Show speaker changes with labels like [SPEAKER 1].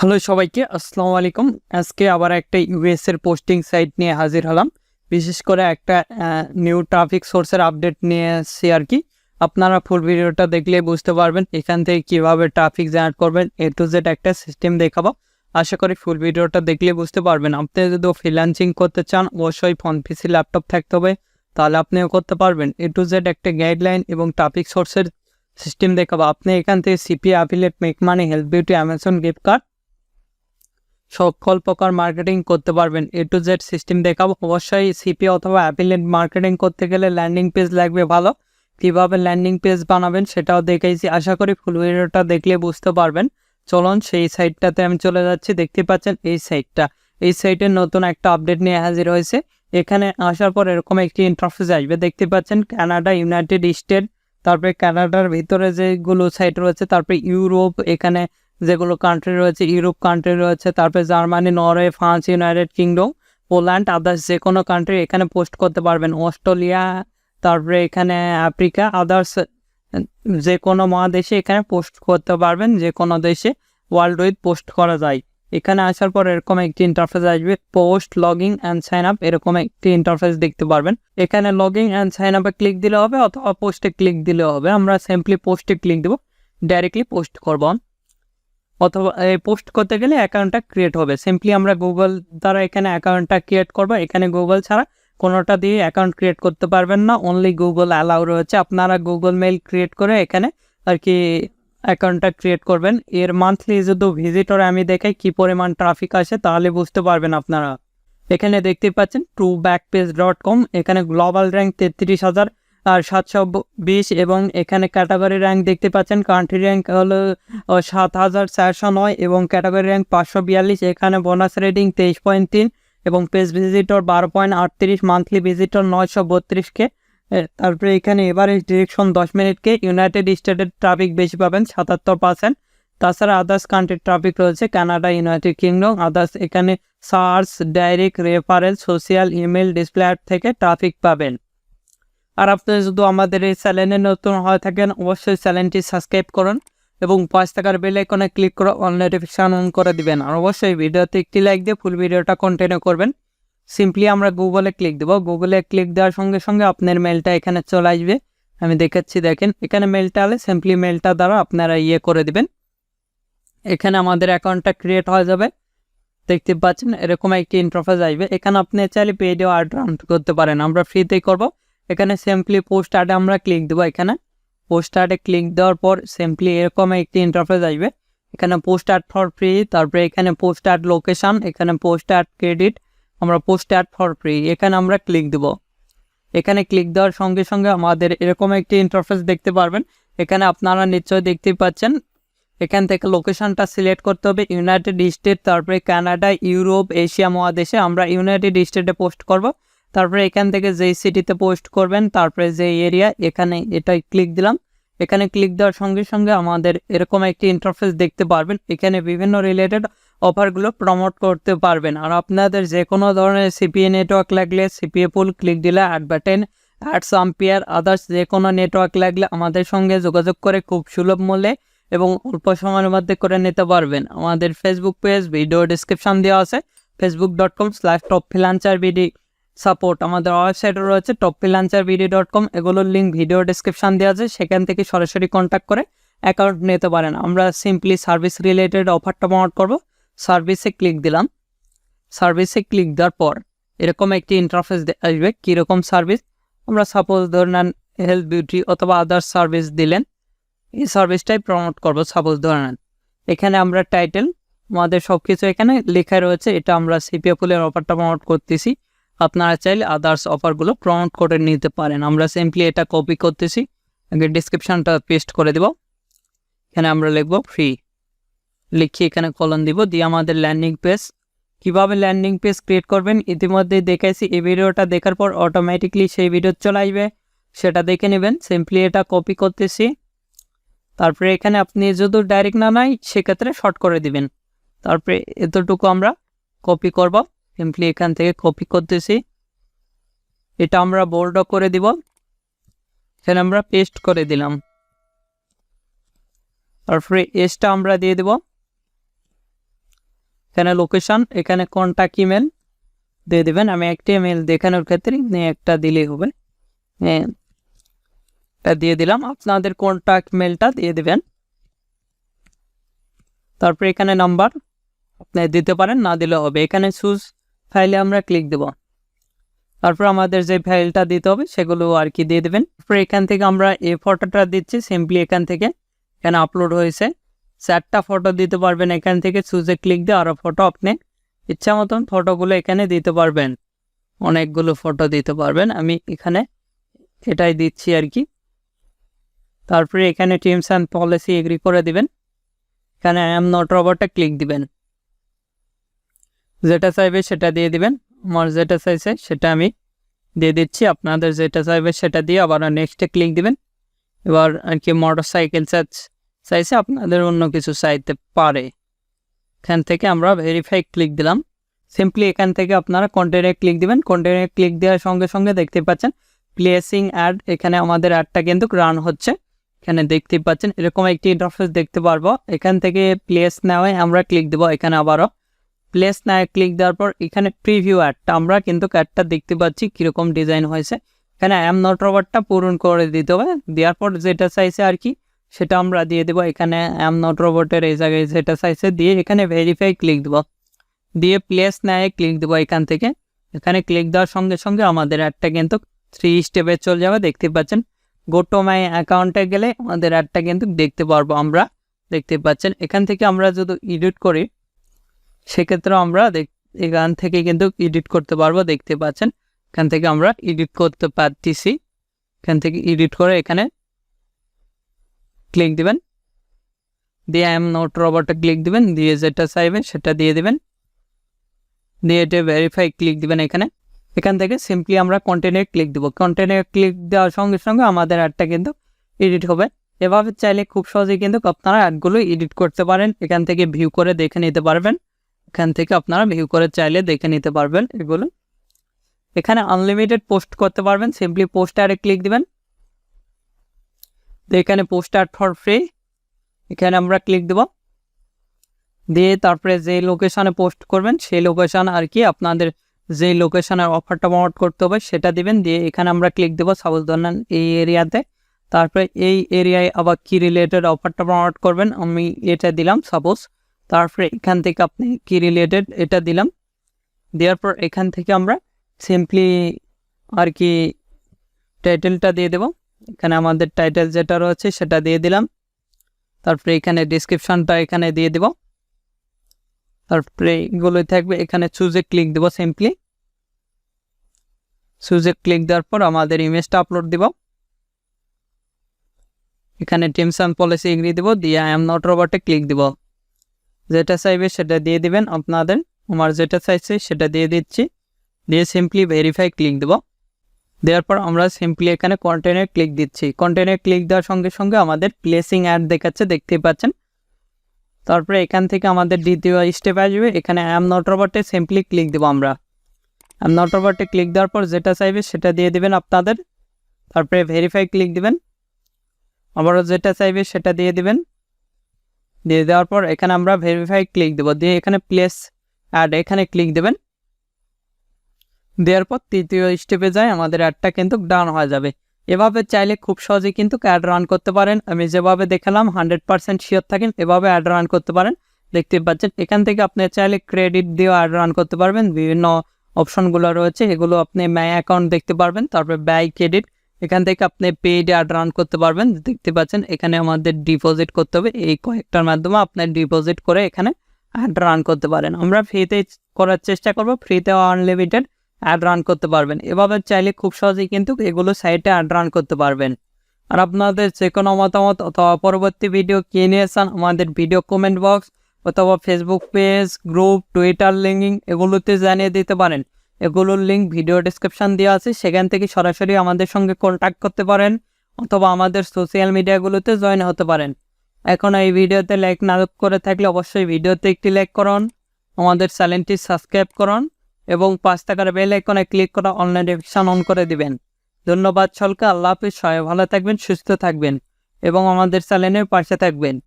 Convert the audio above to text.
[SPEAKER 1] Hello সবাইকে, আসসালামু আলাইকুম। আজকে আবার একটা ইউএস এর পোস্টিং সাইট নিয়ে হাজির হলাম। বিশেষ করে একটা নিউ ট্রাফিক সোর্সের আপডেট নিয়ে এসেছি আর কি। আপনারা ফুল ভিডিওটা দেখলে বুঝতে পারবেন এখান থেকে কীভাবে ট্রাফিক জেনারেট করবেন, A to Z একটা সিস্টেম দেখাবো। আশা করি ফুল ভিডিওটা দেখলে বুঝতে পারবেন। আপনি যদি ফ্রিল্যান্সিং করতে চান অবশ্যই ফোন, পিসি, ল্যাপটপ থাকতে হবে, তাহলে আপনিও করতে পারবেন। A to Z একটা গাইডলাইন এবং ট্রাফিক সোর্সের সিস্টেম দেখাবো। আপনি এখান থেকে CPA, affiliate, make money, health beauty, Amazon gift card সকল প্রকার মার্কেটিং করতে পারবেন। A to Z সিস্টেম দেখাবো। অবশ্যই CPA অথবা অ্যাফিলিয়েট মার্কেটিং করতে গেলে ল্যান্ডিং পেজ লাগবে ভালো। কীভাবে ল্যান্ডিং পেজ বানাবেন সেটাও দেখাইছি। আশা করি ফুল ভিডিওটা দেখলে বুঝতে পারবেন। চলুন সেই সাইটটাতে আমি চলে যাচ্ছি। দেখতে পাচ্ছেন এই সাইটটা, এই সাইটের নতুন একটা আপডেট নিয়ে হাজির হয়েছে। এখানে আসার পর এরকম একটি ইন্টারফেস আসবে। দেখতে পাচ্ছেন কানাডা, ইউনাইটেড স্টেট, তারপরে কানাডার ভিতরে যেগুলো সাইট রয়েছে, তারপরে ইউরোপ, এখানে যেগুলো কান্ট্রি রয়েছে ইউরোপ কান্ট্রি রয়েছে, তারপরে Germany, Norway, France, United kingdom, Poland, others যে কোনো কান্ট্রি এখানে পোস্ট করতে পারবেন। অস্ট্রেলিয়া, তারপরে এখানে আফ্রিকা, আদার্স যে কোনো মহাদেশে এখানে পোস্ট করতে পারবেন। যে কোনো দেশে ওয়ার্ল্ড ওয়াইড পোস্ট করা যায়। এখানে আসার পর এরকম একটি ইন্টারফেস আসবে, post, login and sign up, এরকম একটি ইন্টারফেস দেখতে পারবেন। এখানে লগইন অ্যান্ড সাইন আপে ক্লিক দিলে হবে অথবা পোস্টে ক্লিক দিলে হবে। আমরা সিম্পলি পোস্টে ক্লিক দেবো, ডাইরেক্টলি পোস্ট করব। অথবা পোস্ট করতে গেলে অ্যাকাউন্টটা ক্রিয়েট হবে। সিম্পলি আমরা গুগল দ্বারা এখানে অ্যাকাউন্টটা ক্রিয়েট করব। এখানে গুগল ছাড়া কোনোটা দিয়ে অ্যাকাউন্ট ক্রিয়েট করতে পারবেন না, অনলি গুগল অ্যালাউ রয়েছে। আপনারা গুগল মেইল ক্রিয়েট করে এখানে আর কি অ্যাকাউন্টটা ক্রিয়েট করবেন। এর মান্থলি যদি ভিজিটর আমি দেখাই কী পরিমাণ ট্রাফিক আসে তাহলে বুঝতে পারবেন আপনারা। এখানে দেখতে পাচ্ছেন tobackpage.com, এখানে গ্লোবাল র্যাঙ্ক 33,720 এবং এখানে ক্যাটাগরি র্যাঙ্ক দেখতে পাচ্ছেন। কান্ট্রি র্যাঙ্ক হলো 7,409 এবং ক্যাটাগরি র্যাঙ্ক 542। এখানে বোনাস রেটিং 23.3 এবং page visitor 12.38, monthly visitor 932K। তারপরে এখানে এভারেজ ডিরেকশন 10 মিনিটকে। ইউনাইটেড স্টেটের ট্রাফিক বেশি পাবেন 77%। তাছাড়া আদার্স কান্ট্রির ট্রাফিক রয়েছে কানাডা, ইউনাইটেড কিংডম, আদার্স এখানে search, direct referral, social, email, display ad থেকে ট্রাফিক পাবেন। আর আপনি যদি আমাদের এই চ্যানেলে নতুন হয়ে থাকেন অবশ্যই চ্যানেলটি সাবস্ক্রাইব করুন এবং 5 টাকার বেল আইকনে ক্লিক করে অল নোটিফিকেশন অন করে দিবেন। আর অবশ্যই ভিডিওতে একটি লাইক দিয়ে ফুল ভিডিওটা কন্টিনিউ করবেন। সিম্পলি আমরা গুগলে ক্লিক দেবো। গুগলে ক্লিক দেওয়ার সঙ্গে সঙ্গে আপনার মেলটা এখানে চলে আসবে। আমি দেখাচ্ছি, দেখেন এখানে মেলটা হলে সিম্পলি মেলটা দ্বারা আপনারা করে দিবেন। এখানে আমাদের অ্যাকাউন্টটা ক্রিয়েট হয়ে যাবে। দেখতে পাচ্ছেন এরকম একটি ইন্টারফেস আসবে। এখানে আপনি চাইলে পেডেও অ্যাড রান করতে পারেন, আমরা ফ্রিতেই করব। এখানে সিম্পলি পোস্ট অ্যাডে আমরা ক্লিক দেবো। এখানে পোস্ট অ্যাডে ক্লিক দেওয়ার পর সিম্পলি এরকম একটি ইন্টারফেস আসবে। এখানে পোস্ট অ্যাড ফর ফ্রি, তারপরে এখানে পোস্ট অ্যাড লোকেশান, এখানে পোস্ট অ্যাড ক্রেডিট, আমরা পোস্ট অ্যাড ফর ফ্রি এখানে আমরা ক্লিক দেবো। এখানে ক্লিক দেওয়ার সঙ্গে সঙ্গে আমাদের এরকম একটি ইন্টারফেস দেখতে পারবেন। এখানে আপনারা নিশ্চয়ই দেখতেই পাচ্ছেন এখান থেকে লোকেশনটা সিলেক্ট করতে হবে, ইউনাইটেড স্টেট, তারপরে কানাডা, ইউরোপ, এশিয়া মহাদেশে। আমরা ইউনাইটেড স্টেটে পোস্ট করব। তারপরে এখান থেকে যেই সিটিতে পোস্ট করবেন, তারপরে যে এরিয়া, এখানে এটাই ক্লিক দিলাম। এখানে ক্লিক দেওয়ার সঙ্গে সঙ্গে আমাদের এরকম একটি ইন্টারফেস দেখতে পারবেন। এখানে বিভিন্ন রিলেটেড অফারগুলো প্রমোট করতে পারবেন। আর আপনাদের যে কোনো ধরনের CPA নেটওয়ার্ক লাগলে CPA পুল ক্লিক দিলে অ্যাডভার্টেন, অ্যাডস, আম্পিয়ার, আদার্স যে কোনো নেটওয়ার্ক লাগলে আমাদের সঙ্গে যোগাযোগ করে খুব সুলভ মূল্যে এবং অল্প সময়ের মধ্যে করে নিতে পারবেন। আমাদের ফেসবুক পেজ ভিডিও ডিসক্রিপশন দেওয়া আছে, facebook.com/topfreelancerbd সাপোর্ট। আমাদের ওয়েবসাইটও রয়েছে topfreelancerbd.com, এগুলোর লিঙ্ক ভিডিও ডিসক্রিপশন দেওয়া আছে, সেখান থেকে সরাসরি কন্ট্যাক্ট করে অ্যাকাউন্ট নিতে পারেন। আমরা সিম্পলি সার্ভিস রিলেটেড অফারটা প্রমোট করব। সার্ভিসে ক্লিক দিলাম। সার্ভিসে ক্লিক দেওয়ার পর এরকম একটি ইন্টারফেস আসবে। কীরকম সার্ভিস, আমরা সাপোজ ধরেন হেলথ বিউটি অথবা আদার্স সার্ভিস দিলেন, এই সার্ভিসটাই প্রমোট করবো সাপোজ ধরেন। এখানে আমরা টাইটেল আমাদের সব কিছু এখানে লেখা রয়েছে, এটা আমরা CPA পুলের অফারটা প্রমোট করতেছি। আপনারা চাইলে আদার্স অফারগুলো প্রমোট করে নিতে পারেন। আমরা সিম্পলি এটা কপি করতেছি, আগে ডিসক্রিপশানটা পেস্ট করে দেব। এখানে আমরা লিখব ফ্রি, লিখি এখানে কলন দিব, দিয়ে আমাদের ল্যান্ডিং পেজ। কীভাবে ল্যান্ডিং পেজ ক্রিয়েট করবেন ইতিমধ্যেই দেখাইছি। এই ভিডিওটা দেখার পর অটোমেটিকলি সেই ভিডিও চলে আসবে, সেটা দেখে নেবেন। সিম্পলি এটা কপি করতেছি। তারপরে এখানে আপনি যদি ডাইরেক্ট না নাই সেক্ষেত্রে শর্ট করে দিবেন। তারপরে এতটুকু আমরা কপি করব। সিম্পলি এখান থেকে কপি করতেছি, এটা আমরা বোল্ড করে দিব। এখানে আমরা পেস্ট করে দিলাম। তারপরে এসটা আমরা দিয়ে দেব। এখানে লোকেশন, এখানে কন্ট্যাক্ট ইমেল দিয়ে দেবেন। আমি একটা ইমেল দেখানোর ক্ষেত্রে একটা দিলেই হবে, এটা দিয়ে দিলাম। আপনাদের কন্ট্যাক্ট মেলটা দিয়ে দেবেন। তারপর এখানে নাম্বার আপনি দিতে পারেন, না দিলেও হবে। এখানে চুজ ফাইলে আমরা ক্লিক দেব। তারপর আমাদের যে ফাইলটা দিতে হবে সেগুলো আর কি দিয়ে দেবেন। তারপর এখান থেকে আমরা এই ফটোটা দিচ্ছি, সিম্পলি এখান থেকে এখানে আপলোড হয়েছে 4টা ফটো দিতে পারবেন। এখান থেকে চুজে ক্লিক দিয়ে আরও ফটো আপনি ইচ্ছা মতন ফটোগুলো এখানে দিতে পারবেন, অনেকগুলো ফটো দিতে পারবেন। আমি এখানে এটাই দিচ্ছি আর কি। তারপরে এখানে টার্মস অ্যান্ড পলিসি এগ্রি করে দিবেন। এখানে আই এম নট রোবটে ক্লিক দিবেন, যেটা চাইবে সেটা দিয়ে দিবেন। আমার যেটা চাইছে সেটা আমি দিয়ে দিচ্ছি, আপনাদের যেটা চাইবে সেটা দিয়ে আবার নেক্সটে ক্লিক দিবেন। এবার আর কি মোটর সাইকেল চাইছে, আপনাদের অন্য কিছু চাইতে পারে। এখান থেকে আমরা ভেরিফাই ক্লিক দিলাম। সিম্পলি এখান থেকে আপনারা কন্টেন্টে ক্লিক দিবেন। কন্টেন্টে ক্লিক দেওয়ার সঙ্গে সঙ্গে দেখতে পাচ্ছেন প্লেসিং অ্যাড, এখানে আমাদের অ্যাডটা কিন্তু রান হচ্ছে। এখানে দেখতে পাচ্ছেন এরকম একটি ইন্টারফেস দেখতে পারবো। এখান থেকে প্লেস নেওয়ায় আমরা ক্লিক দেবো। এখানে আবারও প্লেস নেওয়ায় ক্লিক দেওয়ার পর এখানে প্রিভিউ অ্যাডটা আমরা কিন্তু অ্যাডটা দেখতে পাচ্ছি কীরকম ডিজাইন হয়েছে। এখানে আই এম নট রোবটটা পূরণ করে দিতে হবে। দেওয়ার পর যেটা চাইছে আর কি সেটা আমরা দিয়ে দেবো। এখানে আই এম নট রোবটের এই জায়গায় যেটা চাইছে দিয়ে এখানে ভেরিফাই ক্লিক দেবো, দিয়ে প্লেস নেয় ক্লিক দেবো। এখান থেকে এখানে ক্লিক দেওয়ার সঙ্গে সঙ্গে আমাদের অ্যাডটা কিন্তু 3 স্টেপে চলে যাবে। দেখতে পাচ্ছেন গো টু মাই অ্যাকাউন্টে গেলে আমাদের অ্যাডটা কিন্তু দেখতে পারবো আমরা। দেখতে পাচ্ছেন এখান থেকে আমরা যদি এডিট করি সেক্ষেত্রে আমরা এখান থেকে কিন্তু এডিট করতে পারবো। দেখতে পাচ্ছেন এখান থেকে আমরা এডিট করতে পারতেছি। এখান থেকে এডিট করে এখানে ক্লিক দিবেন, দিয়ে আই এম নট রোবটে ক্লিক দিবেন, দিয়ে যেটা চাইবেন সেটা দিয়ে দিবেন, দিয়ে এটা ভেরিফাই ক্লিক দিবেন। এখান থেকে সিম্পলি আমরা কন্টেন্টে ক্লিক দেবো। কন্টেন্টে ক্লিক দেওয়ার সঙ্গে সঙ্গে আমাদের অ্যাডটা কিন্তু এডিট হবে। এভাবে চাইলে খুব সহজেই কিন্তু আপনারা অ্যাডগুলো এডিট করতে পারেন। এখান থেকে ভিউ করে দেখে নিতে পারবেন। এখান থেকে আপনারা ভিউ করে চাইলে দেখে নিতে পারবেন এগুলো। এখানে আনলিমিটেড পোস্ট করতে পারবেন। সিম্পলি পোস্ট অ্যাডে ক্লিক দিবেন, তো এখানে পোস্ট অ্যাড ফর ফ্রি এখানে আমরা ক্লিক দেব, দিয়ে তারপরে যে লোকেশানে পোস্ট করবেন সেই লোকেশান আর কি আপনাদের যে লোকেশানের অফারটা প্রমোট করতে হবে সেটা দিবেন। দিয়ে এখানে আমরা ক্লিক দেবো সাপোজ ধরেন এই এরিয়াতে, তারপরে এই এরিয়ায় আবার কি রিলেটেড অফারটা প্রমোট করবেন আমি এটা দিলাম সাপোজ। তারপরে এখান থেকে আপনি কি রিলেটেড এটা দিলাম। দেওয়ার পর এখান থেকে আমরা সিম্পলি আর কি টাইটেলটা দিয়ে দেব। এখানে আমাদের টাইটেল যেটা রয়েছে সেটা দিয়ে দিলাম। তারপরে এখানে ডিসক্রিপশনটা এখানে দিয়ে দেব। তারপরে এগুলোই থাকবে। এখানে চুজে ক্লিক দেব। সিম্পলি চুজে ক্লিক দেওয়ার পর আমাদের ইমেজটা আপলোড দিব। এখানে টার্মস অ্যান্ড পলিসি এগ্রি দেব, দিয়ে আই এম নট রোবটে ক্লিক দিব। যেটা চাইবে সেটা দিয়ে দিবেন আপনাদের। আমার যেটা চাইছে সেটা দিয়ে দিচ্ছি, দিয়ে সিম্পলি ভেরিফাই ক্লিক দেব। দেওয়ার পর আমরা সিম্পলি এখানে কন্টেন্টে ক্লিক দিচ্ছি। কন্টেন্টে ক্লিক দেওয়ার সঙ্গে সঙ্গে আমাদের প্লেসিং অ্যাড দেখাচ্ছে, দেখতেই পাচ্ছেন। তারপরে এখান থেকে আমাদের দ্বিতীয় স্টেপ আসবে। এখানে আই এম নট রোবটে সিম্পলি ক্লিক দেবো আমরা। আই এম নট রোবটে ক্লিক দেওয়ার পর যেটা চাইবে সেটা দিয়ে দিবেন আপনাদের। তারপরে ভেরিফাই ক্লিক দিবেন, আবারও যেটা চাইবে সেটা দিয়ে দিবেন। দিয়ে দেওয়ার পর এখানে আমরা ভেরিফাই ক্লিক দেবো, দিয়ে এখানে প্লেস অ্যাড এখানে ক্লিক দেবেন। দেওয়ার পর তৃতীয় স্টেপে যায় আমাদের অ্যাডটা কিন্তু ডান হয়ে যাবে। এভাবে চাইলে খুব সহজেই কিন্তু অ্যাড রান করতে পারেন। আমি যেভাবে দেখালাম 100% শিওর থাকেন এভাবে অ্যাড রান করতে পারেন। দেখতে পাচ্ছেন এখান থেকে আপনি চাইলে ক্রেডিট দিয়েও অ্যাড রান করতে পারবেন। বিভিন্ন অপশনগুলো রয়েছে, এগুলো আপনি মাই অ্যাকাউন্ট দেখতে পারবেন। তারপরে বাই ক্রেডিট, এখান থেকে আপনি পেইড অ্যাড রান করতে পারবেন। দেখতে পাচ্ছেন এখানে আমাদের ডিপোজিট করতে হবে। এই কয়েকটার মাধ্যমে আপনার ডিপোজিট করে এখানে অ্যাড রান করতে পারেন। আমরা ফ্রিতে করার চেষ্টা করব, ফ্রিতে আনলিমিটেড অ্যাড রান করতে পারবেন। এভাবে চাইলে খুব সহজেই কিন্তু এগুলো সাইটে অ্যাড রান করতে পারবেন। আর আপনাদের যে কোনো মতামত অথবা পরবর্তী ভিডিও কে নিয়ে চান আমাদের ভিডিও কমেন্ট বক্স অথবা Facebook page, group, Twitter linking এগুলোতে জানিয়ে দিতে পারেন। এগুলোর লিঙ্ক ভিডিও ডেসক্রিপশন দেওয়া আছে, সেখান থেকে সরাসরি আমাদের সঙ্গে কন্ট্যাক্ট করতে পারেন অথবা আমাদের সোশ্যাল মিডিয়াগুলোতে জয়েন হতে পারেন। এখন এই ভিডিওতে লাইক না করে থাকলে অবশ্যই ভিডিওতে একটি লাইক করুন, আমাদের চ্যানেলটি সাবস্ক্রাইব করুন এবং 5 টাকার বেল আইকনে ক্লিক করে অল নোটিফিকেশন অন করে দিবেন। ধন্যবাদ সকলকে। আল্লাহ হাফেজ। সবাই ভালো থাকবেন, সুস্থ থাকবেন এবং আমাদের চ্যানেলের পাশে থাকবেন।